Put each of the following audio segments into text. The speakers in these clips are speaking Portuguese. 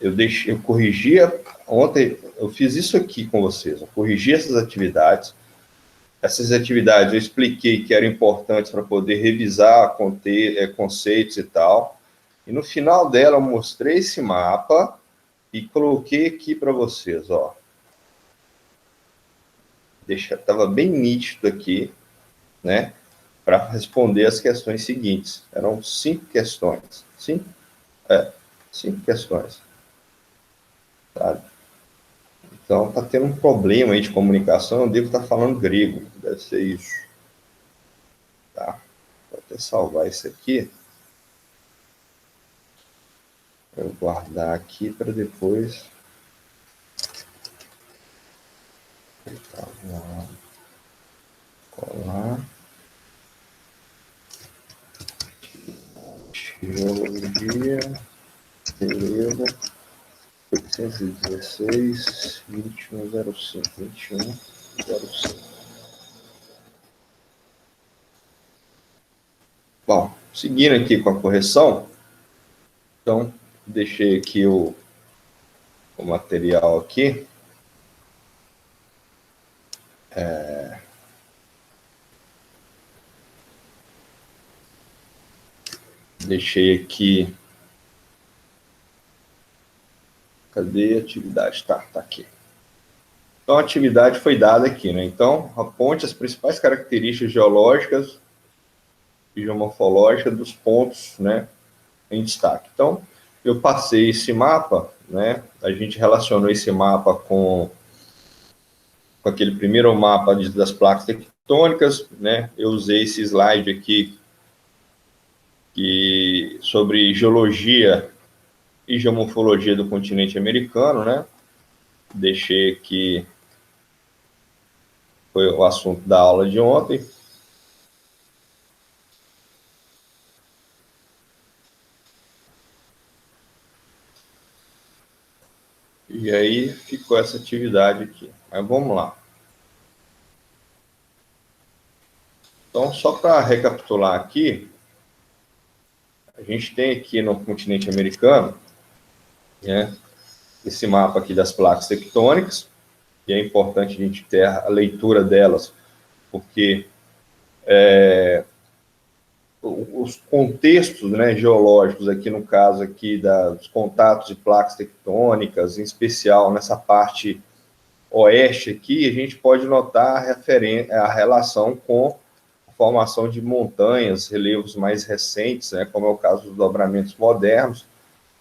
eu corrigia, ontem eu fiz isso aqui com vocês, eu corrigi essas atividades eu expliquei que eram importantes para poder revisar conceitos e tal, e no final dela eu mostrei esse mapa e coloquei aqui para vocês, ó. Estava bem nítido aqui, né, para responder as questões seguintes. Eram 5 questões. 5 questões. Sabe? Então, está tendo um problema aí de comunicação, eu devo estar falando grego, deve ser isso. Tá? Vou até salvar isso aqui. Vou guardar aqui para depois. Colar. Geologia. Beleza. 816, 2105, 2105. Bom, seguindo aqui com a correção, então, deixei aqui o material aqui. Deixei aqui. Cadê a atividade? Tá aqui. Então, a atividade foi dada aqui, né? Então, aponte as principais características geológicas e geomorfológicas dos pontos, né, em destaque. Então, eu passei esse mapa, né? A gente relacionou esse mapa com aquele primeiro mapa das placas tectônicas, né? Eu usei esse slide aqui sobre geologia e geomorfologia do continente americano, né? Deixei aqui, foi o assunto da aula de ontem. E aí ficou essa atividade aqui. Mas vamos lá. Então, só para recapitular aqui, a gente tem aqui no continente americano, né, esse mapa aqui das placas tectônicas, e é importante a gente ter a leitura delas, porque os contextos, né, geológicos, aqui no caso aqui dos contatos de placas tectônicas, em especial nessa parte oeste aqui, a gente pode notar a relação com a formação de montanhas, relevos mais recentes, né, como é o caso dos dobramentos modernos,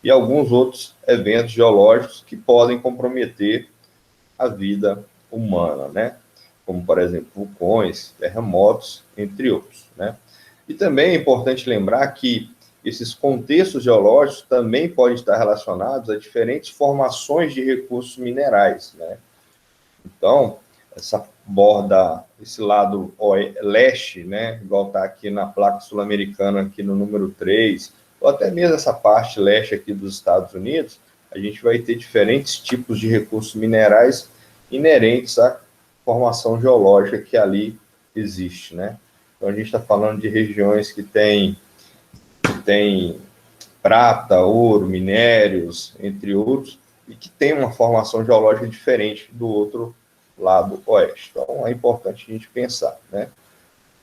e alguns outros eventos geológicos que podem comprometer a vida humana, né? Como, por exemplo, vulcões, terremotos, entre outros, né? E também é importante lembrar que esses contextos geológicos também podem estar relacionados a diferentes formações de recursos minerais, né? Então, essa borda, esse lado leste, né, igual está aqui na placa sul-americana, aqui no número 3, ou até mesmo essa parte leste aqui dos Estados Unidos, a gente vai ter diferentes tipos de recursos minerais inerentes à formação geológica que ali existe, né? Então, a gente está falando de regiões que tem prata, ouro, minérios, entre outros, e que tem uma formação geológica diferente do outro lado oeste. Então, é importante a gente pensar, né?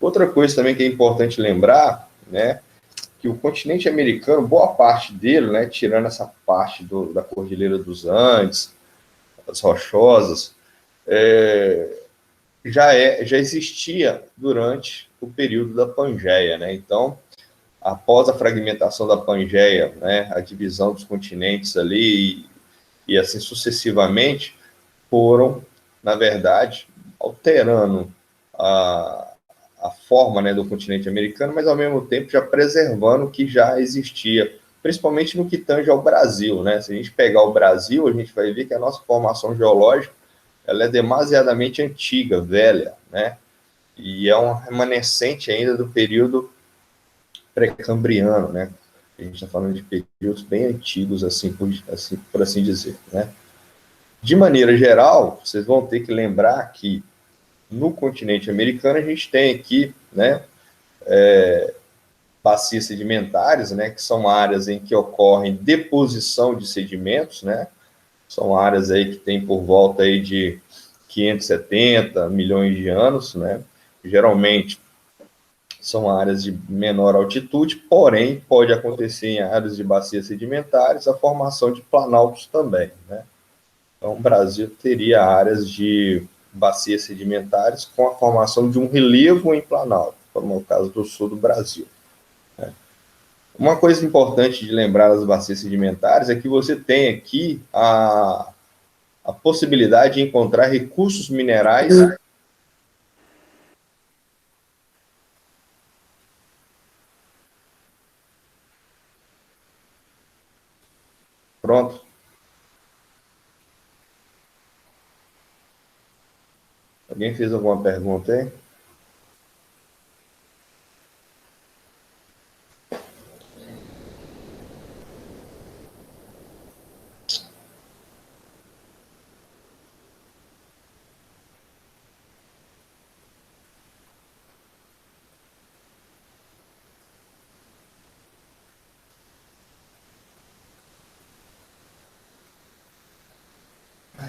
Outra coisa também que é importante lembrar, né, que o continente americano, boa parte dele, né, tirando essa parte da Cordilheira dos Andes, as rochosas, já existia durante o período da Pangeia, né? Então, após a fragmentação da Pangeia, né, a divisão dos continentes ali e assim sucessivamente, foram, na verdade, alterando a forma, né, do continente americano, mas ao mesmo tempo já preservando o que já existia, principalmente no que tange ao Brasil, né? Se a gente pegar o Brasil, a gente vai ver que a nossa formação geológica ela é demasiadamente antiga, velha, né? E é um remanescente ainda do período pré-cambriano, né? A gente está falando de períodos bem antigos, assim por assim dizer, né? De maneira geral, vocês vão ter que lembrar que no continente americano a gente tem aqui, né, bacias sedimentares, né, que são áreas em que ocorrem deposição de sedimentos, né, são áreas aí que tem por volta aí de 570 milhões de anos, né, geralmente são áreas de menor altitude, porém pode acontecer em áreas de bacias sedimentares a formação de planaltos também, né. Então o Brasil teria áreas de bacias sedimentares com a formação de um relevo em planalto, como é o caso do sul do Brasil. Uma coisa importante de lembrar das bacias sedimentares é que você tem aqui a possibilidade de encontrar recursos minerais. Pronto. Alguém fez alguma pergunta aí?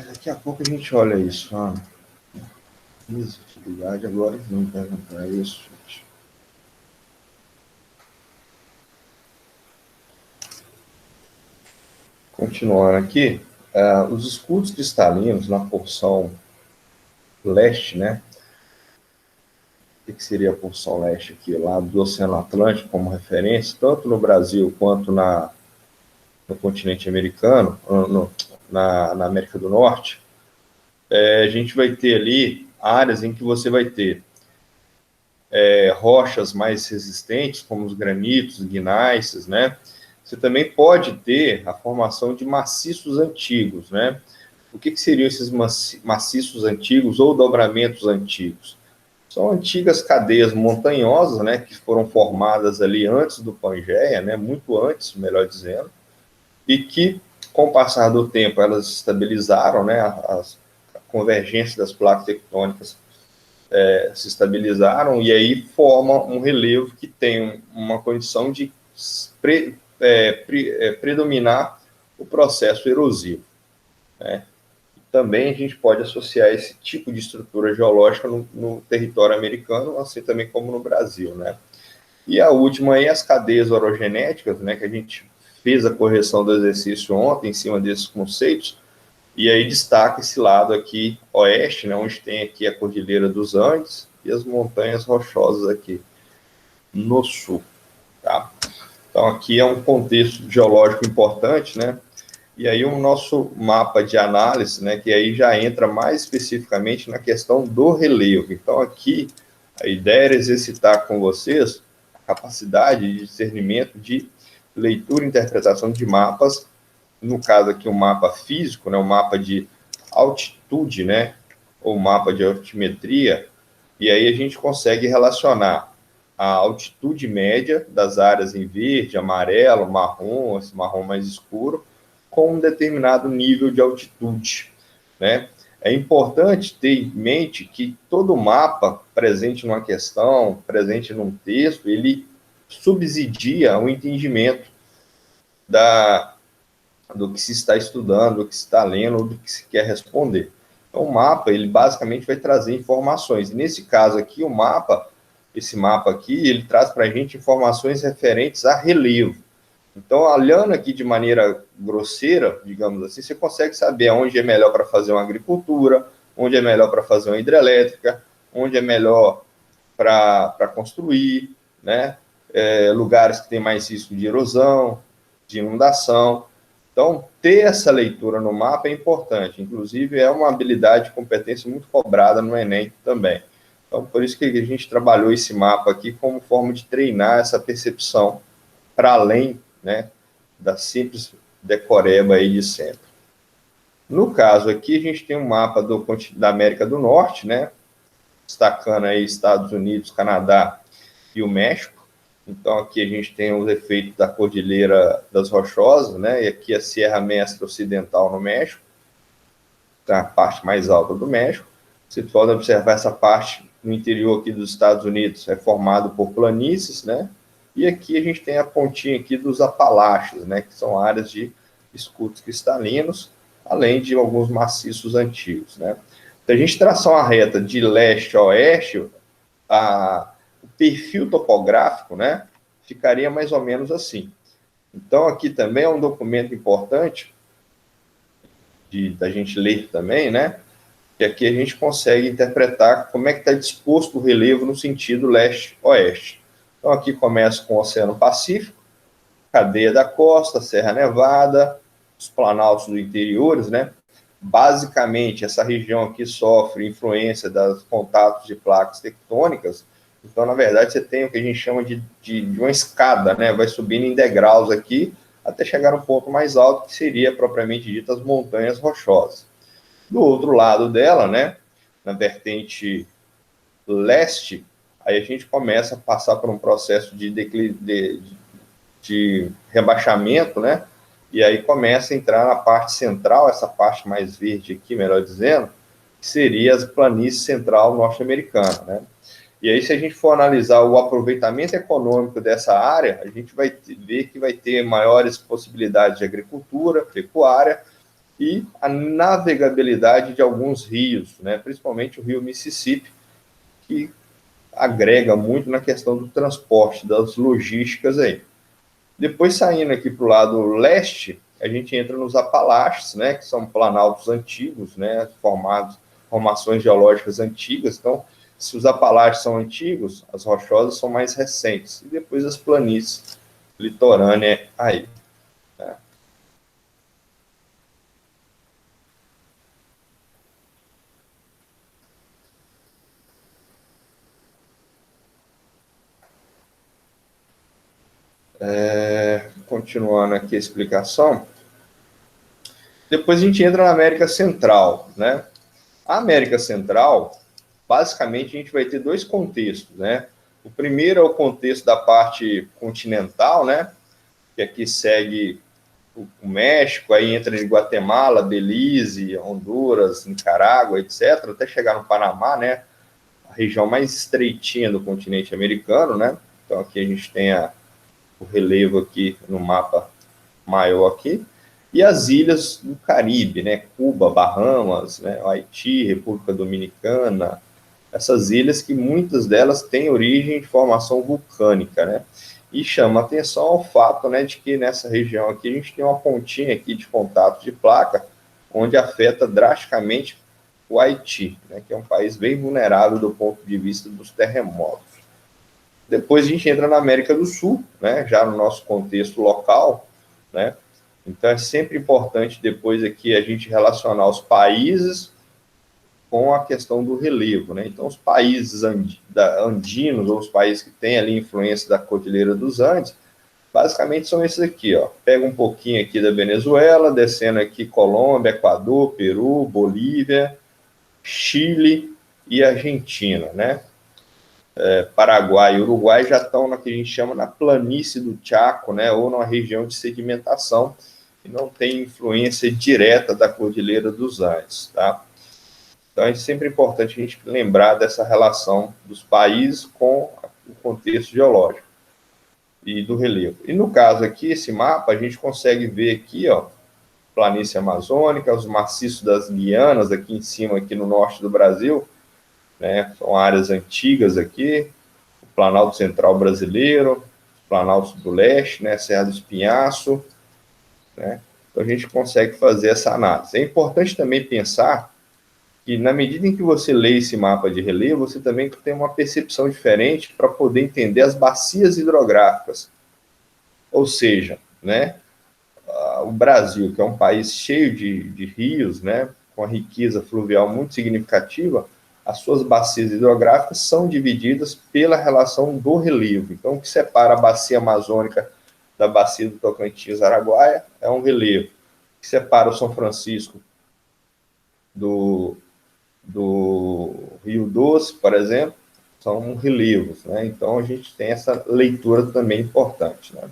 Daqui a pouco a gente olha isso. Atividade agora, não perguntar isso. Continuando aqui, os escudos cristalinos na porção leste, né? O que seria a porção leste aqui? Lá do Oceano Atlântico como referência, tanto no Brasil quanto no continente americano, na América do Norte, a gente vai ter ali áreas em que você vai ter rochas mais resistentes, como os granitos, guinaices, né? Você também pode ter a formação de maciços antigos, né? O que seriam esses maciços antigos ou dobramentos antigos? São antigas cadeias montanhosas, né, que foram formadas ali antes do Pangeia, né, muito antes, melhor dizendo, e que, com o passar do tempo, elas estabilizaram, né, a convergência das placas tectônicas se estabilizaram, e aí forma um relevo que tem uma condição de predominar o processo erosivo, né? Também a gente pode associar esse tipo de estrutura geológica no território americano, assim também como no Brasil, né? E a última aí, as cadeias orogenéticas, né, que a gente fez a correção do exercício ontem em cima desses conceitos, e aí destaca esse lado aqui oeste, né, onde tem aqui a Cordilheira dos Andes e as montanhas rochosas aqui no sul, tá? Então aqui é um contexto geológico importante, né? E aí o nosso mapa de análise, né, que aí já entra mais especificamente na questão do relevo. Então aqui a ideia era exercitar com vocês a capacidade de discernimento de leitura e interpretação de mapas, no caso aqui um mapa físico, né, um mapa de altitude, né, ou mapa de altimetria, e aí a gente consegue relacionar a altitude média das áreas em verde, amarelo, marrom, esse marrom mais escuro, com um determinado nível de altitude, né? É importante ter em mente que todo mapa presente numa questão, presente num texto, ele subsidia o entendimento do que se está estudando, do que se está lendo, ou do que se quer responder. Então, o mapa, ele basicamente vai trazer informações. E nesse caso aqui, esse mapa aqui, ele traz para a gente informações referentes a relevo. Então, olhando aqui de maneira grosseira, digamos assim, você consegue saber onde é melhor para fazer uma agricultura, onde é melhor para fazer uma hidrelétrica, onde é melhor para construir, né? Lugares que têm mais risco de erosão, de inundação. Então, ter essa leitura no mapa é importante. Inclusive, é uma habilidade e competência muito cobrada no Enem também. Então, por isso que a gente trabalhou esse mapa aqui como forma de treinar essa percepção para além, né, da simples decoreba aí de sempre. No caso aqui, a gente tem um mapa da América do Norte, né, destacando aí Estados Unidos, Canadá e o México. Então, aqui a gente tem os efeitos da Cordilheira das Rochosas, né, e aqui a Sierra Mestra Ocidental no México, tá, a parte mais alta do México. Você pode observar essa parte no interior aqui dos Estados Unidos, é formado por planícies, né, E aqui a gente tem a pontinha aqui dos Apalaches, né, que são áreas de escudos cristalinos, além de alguns maciços antigos, né. Se a gente traçar uma reta de leste a oeste, o perfil topográfico, né, ficaria mais ou menos assim. Então, aqui também é um documento importante da gente ler também, né, que aqui a gente consegue interpretar como é que está disposto o relevo no sentido leste-oeste. Então, aqui começa com o Oceano Pacífico, cadeia da costa, Serra Nevada, os planaltos do interiores, né? Basicamente, essa região aqui sofre influência dos contatos de placas tectônicas. Então, na verdade, você tem o que a gente chama de uma escada, né? Vai subindo em degraus aqui, até chegar no ponto mais alto, que seria, propriamente dito, as montanhas rochosas. Do outro lado dela, né? Na vertente leste, aí a gente começa a passar por um processo de rebaixamento, né? E aí começa a entrar na parte central, essa parte mais verde aqui, melhor dizendo, que seria a planície central norte-americana, né? E aí, se a gente for analisar o aproveitamento econômico dessa área, a gente vai ver que vai ter maiores possibilidades de agricultura, pecuária e a navegabilidade de alguns rios, né? Principalmente o rio Mississippi, que agrega muito na questão do transporte, das logísticas aí. Depois, saindo aqui para o lado leste, a gente entra nos Apalaches, né, que são planaltos antigos, né, formações geológicas antigas. Então, se os Apalaches são antigos, as rochosas são mais recentes. E depois as planícies litorâneas aí. Né. Continuando aqui a explicação. Depois a gente entra na América Central, né? A América Central, basicamente, a gente vai ter dois contextos, né? O primeiro é o contexto da parte continental, né? Que aqui segue o México, aí entra de Guatemala, Belize, Honduras, Nicarágua, etc., até chegar no Panamá, né? A região mais estreitinha do continente americano, né? Então aqui a gente tem o relevo aqui no mapa maior aqui. E as ilhas do Caribe, né? Cuba, Bahamas, né? Haiti, República Dominicana, essas ilhas que muitas delas têm origem de formação vulcânica, né? E chama atenção ao fato, né, de que nessa região aqui a gente tem uma pontinha aqui de contato de placa, onde afeta drasticamente o Haiti, né, que é um país bem vulnerável do ponto de vista dos terremotos. Depois a gente entra na América do Sul, né, já no nosso contexto local, né? Então é sempre importante depois aqui a gente relacionar os países com a questão do relevo, né? Então, os países andinos, ou os países que têm ali influência da Cordilheira dos Andes, basicamente são esses aqui, ó. Pega um pouquinho aqui da Venezuela, descendo aqui Colômbia, Equador, Peru, Bolívia, Chile e Argentina, né? Paraguai e Uruguai já estão na que a gente chama na planície do Chaco, né? Ou numa região de sedimentação que não tem influência direta da Cordilheira dos Andes, tá? Então, é sempre importante a gente lembrar dessa relação dos países com o contexto geológico e do relevo. E no caso aqui, esse mapa, a gente consegue ver aqui, ó, planície amazônica, os maciços das Guianas, aqui em cima, aqui no norte do Brasil, né, são áreas antigas aqui, o Planalto Central brasileiro, Planalto do Leste, né, Serra do Espinhaço, né, então a gente consegue fazer essa análise. É importante também pensar que na medida em que você lê esse mapa de relevo, você também tem uma percepção diferente para poder entender as bacias hidrográficas. Ou seja, né, o Brasil, que é um país cheio de rios, né, com uma riqueza fluvial muito significativa, as suas bacias hidrográficas são divididas pela relação do relevo. Então, o que separa a bacia amazônica da bacia do Tocantins-Araguaia é um relevo. O que separa o São Francisco do Rio Doce, por exemplo, são relevos, né? Então a gente tem essa leitura também importante, né?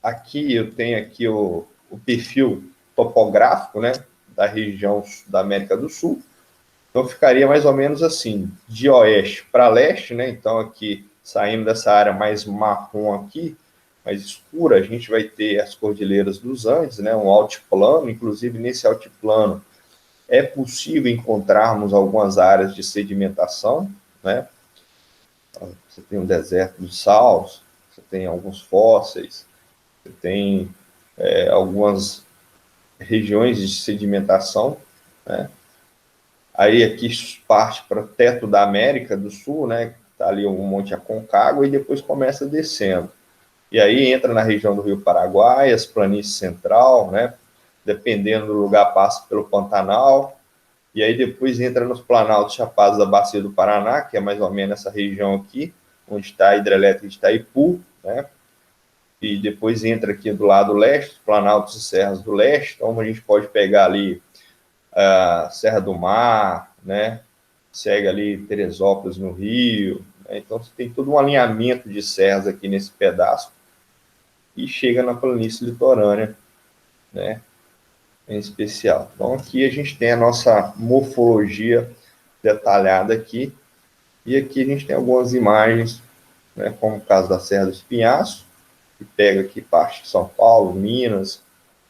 Aqui eu tenho aqui o perfil topográfico, né, da região da América do Sul. Então ficaria mais ou menos assim, de oeste para leste, né? Então aqui saindo dessa área mais marrom aqui, mais escura, a gente vai ter as Cordilheiras dos Andes, né, um altiplano. Inclusive nesse altiplano é possível encontrarmos algumas áreas de sedimentação, né? Você tem o deserto do sal, você tem alguns fósseis, você tem algumas regiões de sedimentação, né? Aí aqui parte para o teto da América do Sul, né? Está ali o Monte Aconcagua e depois começa descendo. E aí entra na região do Rio Paraguai, as planícies central, né? Dependendo do lugar, passa pelo Pantanal. E aí depois entra nos planaltos chapados da Bacia do Paraná, que é mais ou menos essa região aqui, onde está a hidrelétrica de Itaipu, né? E depois entra aqui do lado leste, planaltos e serras do leste, então a gente pode pegar ali a Serra do Mar, né? Segue ali Teresópolis no Rio, né? Então você tem todo um alinhamento de serras aqui nesse pedaço e chega na planície litorânea, né? Em especial. Então aqui a gente tem a nossa morfologia detalhada aqui, e aqui a gente tem algumas imagens, né, como o caso da Serra do Espinhaço, que pega aqui parte de São Paulo, Minas,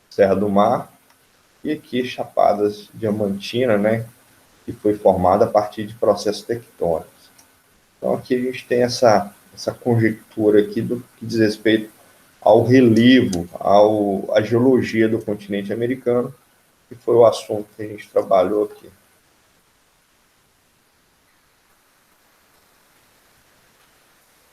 Serra do Mar, e aqui Chapadas Diamantina, né, que foi formada a partir de processos tectônicos. Então aqui a gente tem essa conjectura aqui do que diz respeito ao relevo, à geologia do continente americano, que foi o assunto que a gente trabalhou aqui.